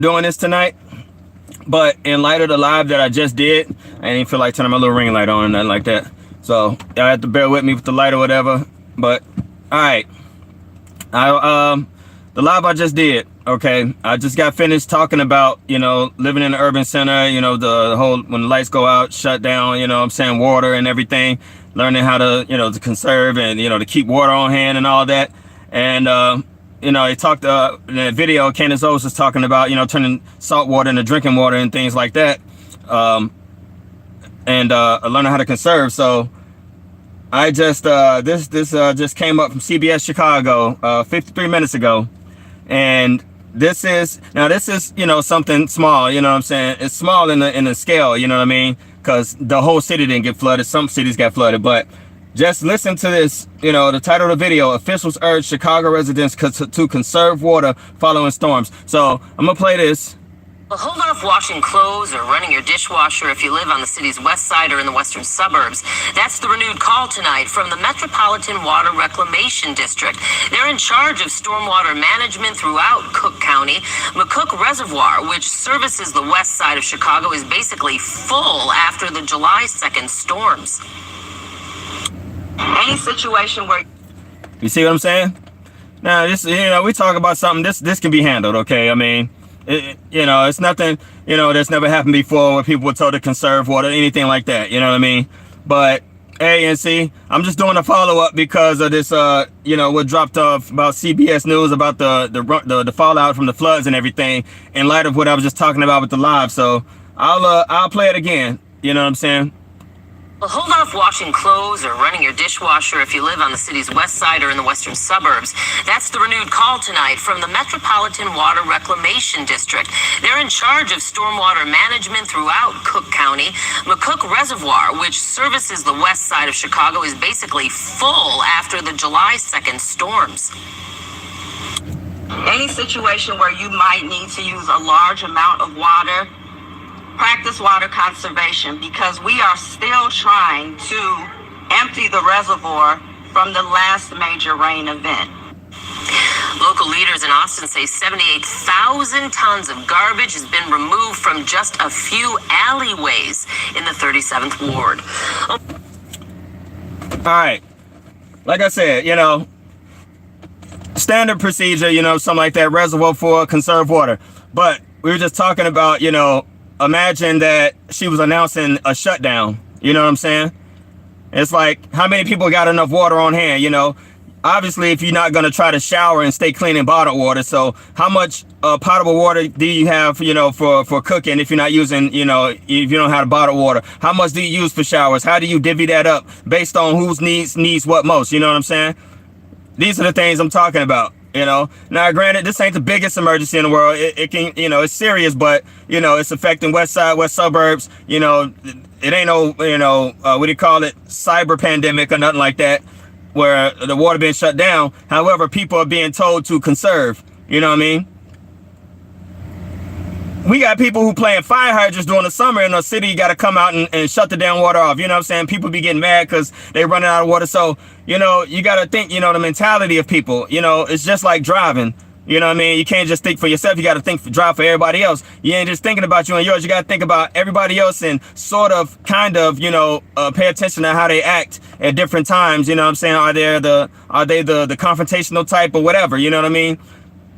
doing this tonight, but in light of the live that I just did, I didn't feel like turning my little ring light on and nothing like that. So y'all have to bear with me with the light or whatever. But all right, the live I just did. Okay, I just got finished talking about, living in the urban center, the whole, when the lights go out, shut down, what I'm saying, water and everything, learning how to, to conserve and, to keep water on hand and all that. And, he talked in the video, Candace Owens was talking about, turning salt water into drinking water and things like that. And learning how to conserve. So I just, this just came up from CBS Chicago, 53 minutes ago. And this is something small, what I'm saying? It's small in the scale, you know what I mean? Because the whole city didn't get flooded. Some cities got flooded, but just listen to this, the title of the video: officials urge Chicago residents to conserve water following storms. So I'm gonna play this. Well, hold off washing clothes or running your dishwasher if you live on the city's west side or in the western suburbs. That's the renewed call tonight from the Metropolitan Water Reclamation District. They're in charge of stormwater management throughout Cook County. McCook Reservoir, which services the west side of Chicago, is basically full after the July 2nd storms. Any situation where... You see what I'm saying? Now, this, we talk about something, this can be handled, okay? I mean, it's nothing, that's never happened before where people were told to conserve water, anything like that, you know what I mean? But A&C, I'm just doing a follow-up because of this, what dropped off about CBS News about the fallout from the floods and everything in light of what I was just talking about with the live. So I'll play it again, you know what I'm saying? Well, hold off washing clothes or running your dishwasher if you live on the city's west side or in the western suburbs. That's the renewed call tonight from the Metropolitan Water Reclamation District. They're in charge of stormwater management throughout Cook County. McCook Reservoir, which services the west side of Chicago, is basically full after the July 2nd storms. Any situation where you might need to use a large amount of water, practice water conservation, because we are still trying to empty the reservoir from the last major rain event. Local leaders in Austin say 78,000 tons of garbage has been removed from just a few alleyways in the 37th ward. All right, like I said, standard procedure, something like that, reservoir for conserved water. But we were just talking about, imagine that she was announcing a shutdown. You know what I'm saying? It's like, how many people got enough water on hand? Obviously, if you're not going to try to shower and stay clean in bottled water. So how much potable water do you have, for cooking if you're not using, if you don't have bottled water? How much do you use for showers? How do you divvy that up based on whose needs what most? You know what I'm saying? These are the things I'm talking about. Now, granted, this ain't the biggest emergency in the world. It can, it's serious, but, it's affecting west side, west suburbs. It ain't no, what do you call it, cyber pandemic or nothing like that, where the water being shut down. However, people are being told to conserve. You know what I mean? We got people who playing fire hydrants during the summer in the city. You got to come out and shut the damn water off. You know what I'm saying? People be getting mad because they running out of water. So, you got to think, the mentality of people. It's just like driving. You know what I mean? You can't just think for yourself. You got to drive for everybody else. You ain't just thinking about you and yours. You got to think about everybody else and sort of, kind of, pay attention to how they act at different times. You know what I'm saying? Are they the confrontational type or whatever? You know what I mean?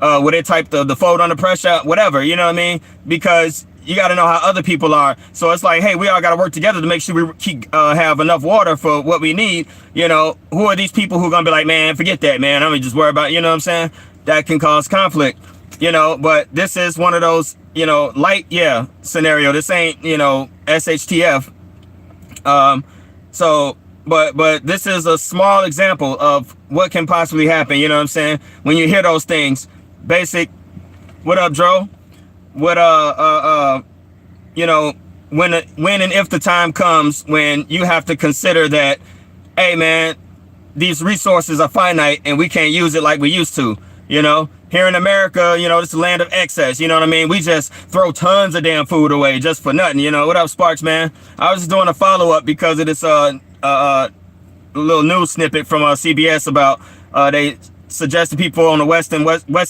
Would they type the fold under pressure, whatever, you know what I mean? Because you got to know how other people are. So it's like, hey, we all got to work together to make sure we have enough water for what we need. Who are these people who are going to be like, man, forget that, man. I'm going to just worry about, you know what I'm saying? That can cause conflict, but this is one of those, light, scenario. This ain't, SHTF. But this is a small example of what can possibly happen. You know what I'm saying? When you hear those things. Basic, what up, Dro? What when and if the time comes when you have to consider that, hey man, these resources are finite and we can't use it like we used to. Here in America, this is the land of excess. You know what I mean? We just throw tons of damn food away just for nothing. What up, Sparks, man? I was just doing a follow up because of this little news snippet from CBS about they suggested people on the west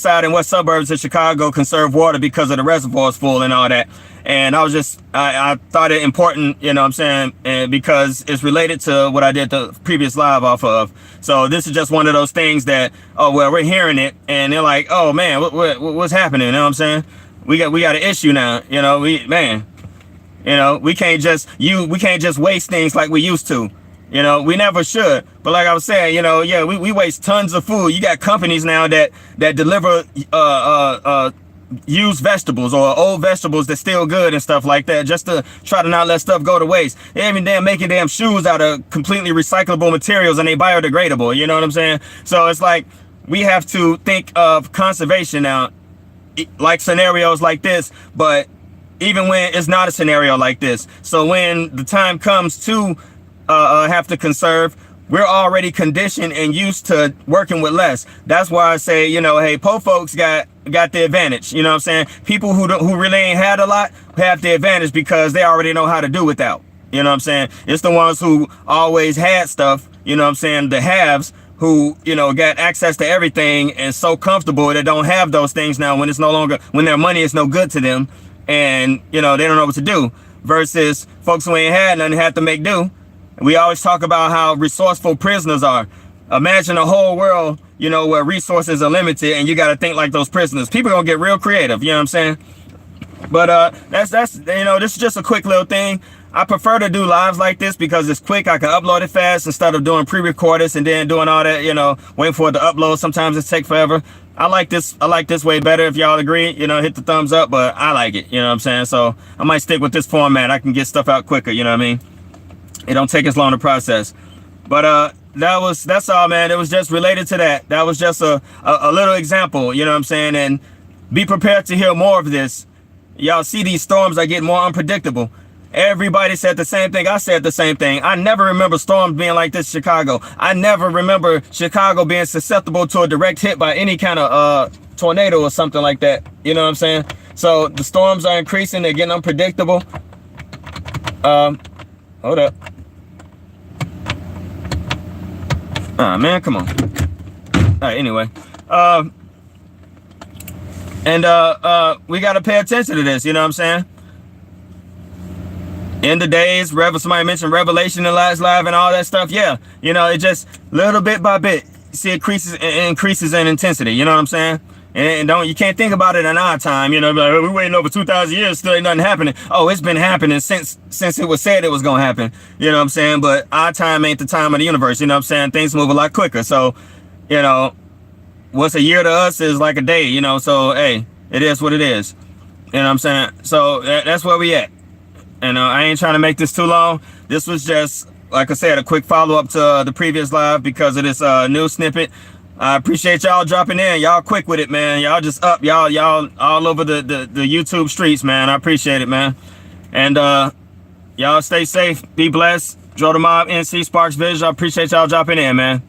side and west suburbs of Chicago conserve water because of the reservoirs full and all that. And I thought it important, you know what I'm saying, and because it's related to what I did the previous live off of. So this is just one of those things that, oh, well, we're hearing it and they're like, oh man, what's happening? You know what I'm saying? We got an issue now, you know, we can't just waste things like we used to. You know, we never should. But like I was saying, you know, yeah, we waste tons of food. You got companies now that deliver used vegetables or old vegetables that's still good and stuff like that, just to try to not let stuff go to waste. They even making damn shoes out of completely recyclable materials and they biodegradable. You know what I'm saying? So it's like we have to think of conservation now, like scenarios like this, but even when it's not a scenario like this. So when the time comes to have to conserve, we're already conditioned and used to working with less. That's why I say, you know, hey, po folks got the advantage. You know what I'm saying? People who really ain't had a lot have the advantage because they already know how to do without. You know what I'm saying? It's the ones who always had stuff, you know what I'm saying, the haves, who, you know, got access to everything and so comfortable that don't have those things now when when their money is no good to them and, you know, they don't know what to do, versus folks who ain't had nothing had to make do. We always talk about how resourceful prisoners are. Imagine a whole world, you know, where resources are limited and you got to think like those prisoners. People gonna get real creative, you know what I'm saying? But that's you know, this is just a quick little thing. I prefer to do lives like this because it's quick. I can upload it fast instead of doing pre-recorded and then doing all that, you know, waiting for it to upload. Sometimes it takes forever. I like this way better. If y'all agree, you know, hit the thumbs up, but I like it, you know what I'm saying? So I might stick with this format. I can get stuff out quicker, you know what I mean? It don't take as long to process. But that's all, man. It was just related to that. That was just a little example, you know what I'm saying? And be prepared to hear more of this. Y'all see these storms are getting more unpredictable. Everybody said the same thing. I said the same thing. I never remember storms being like this in Chicago. I never remember Chicago being susceptible to a direct hit by any kind of tornado or something like that. You know what I'm saying? So the storms are increasing. They're getting unpredictable. Hold up. Man, come on. All right, anyway. We got to pay attention to this, you know what I'm saying? End of days, somebody mentioned Revelation in the last live and all that stuff. Yeah, you know, it just little bit by bit, see it increases in intensity, you know what I'm saying? And you can't think about it in our time, you know, like, we're waiting over 2,000 years, still ain't nothing happening. Oh, it's been happening since it was said it was gonna happen, you know what I'm saying? But our time ain't the time of the universe, you know what I'm saying? Things move a lot quicker. So, you know, what's a year to us is like a day, you know, so hey, it is what it is. You know what I'm saying? So that's where we at. And I ain't trying to make this too long. This was just, like I said, a quick follow-up to the previous live because of this news snippet. I appreciate y'all dropping in. Y'all quick with it, man. Y'all just up. Y'all all over the YouTube streets, man. I appreciate it, man. And y'all stay safe. Be blessed. Joe the Mob, NC, Sparks Visual. I appreciate y'all dropping in, man.